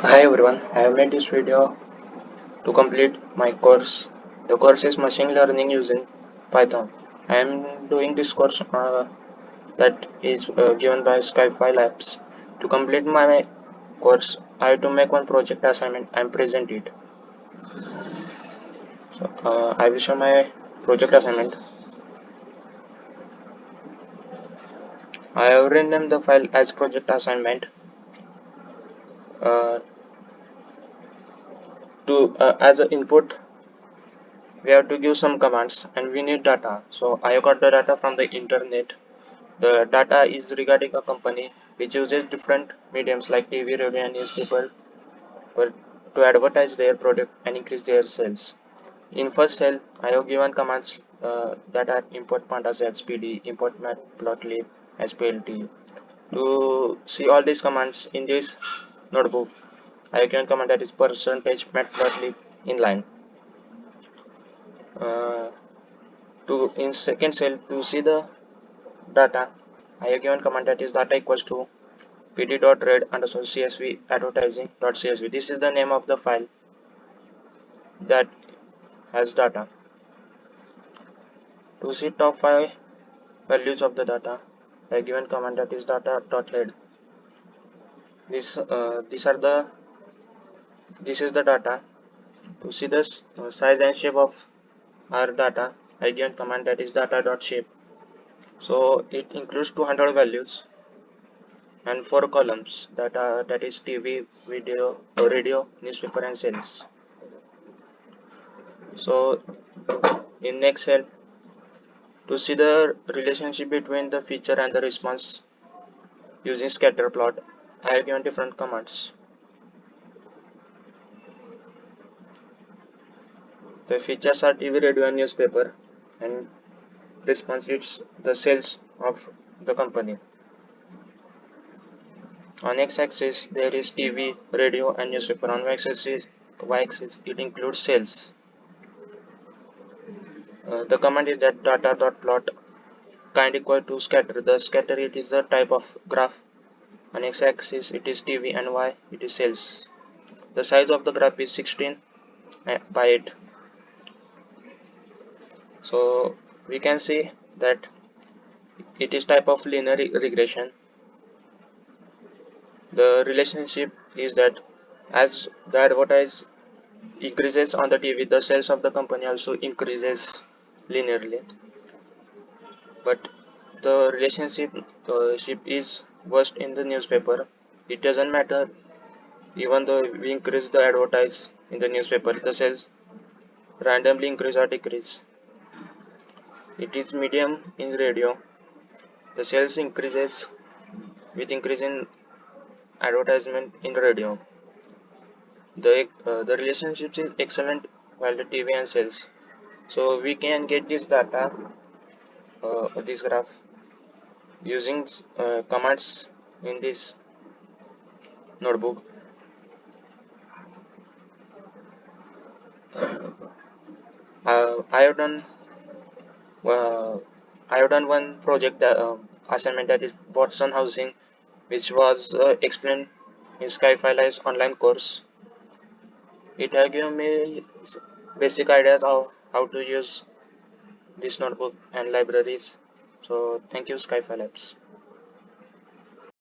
Hi everyone, I have made this video to complete my course. The course is machine learning using Python. I am doing this course that is given by Skyfi Labs. To complete my course, I have to make one project assignment and present it. I will show my project assignment. I have renamed the file as project assignment. Uh, to as an input, we have to give some commands and we need data. So I got the data from the internet. The data is regarding a company which uses different mediums like TV, radio, and newspaper to advertise their product and increase their sales. In first cell, I have given commands that are import pandas xpd, import matplotlib, splt. To see all these commands in this notebook, I have given command that is percentage matplotlib inline. Uh, to in second cell, to see the data, I have given command that is data equals to pd.read underscore csv advertising.csv. This is the name of the file that has data. To see top 5 values of the data, a given command that is data.head. This is the data. To see the size and shape of our data, I given command that is data.shape. So it includes 200 values and 4 columns that is TV, video, radio, newspaper, and sales. So in next cell, to see the relationship between the feature and the response using scatter plot, I have given different commands. The features are TV, radio, and newspaper, and response is the sales of the company. On x-axis there is TV, radio, and newspaper. On y-axis it includes sales. The command is that data.plot kind equal to scatter. The scatter it is the type of graph. On x-axis it is TV and y it is sales. The size of the graph is 16 by 8. So we can see that it is type of linear regression. The relationship is that as the advertise increases on the TV, the sales of the company also increases linearly. But the relationship is worst in the newspaper. It doesn't matter even though we increase the advertise in the newspaper, the sales randomly increase or decrease. It is medium in radio. The sales increases with increase in advertisement in radio. The relationship is excellent while the TV and sales. So we can get this data, this graph, using commands in this notebook. I have done one project assignment that is Watson housing, which was explained in Skyfile's online course. It has given me basic ideas of how to use this notebook and libraries. So thank you, Skyfile Labs.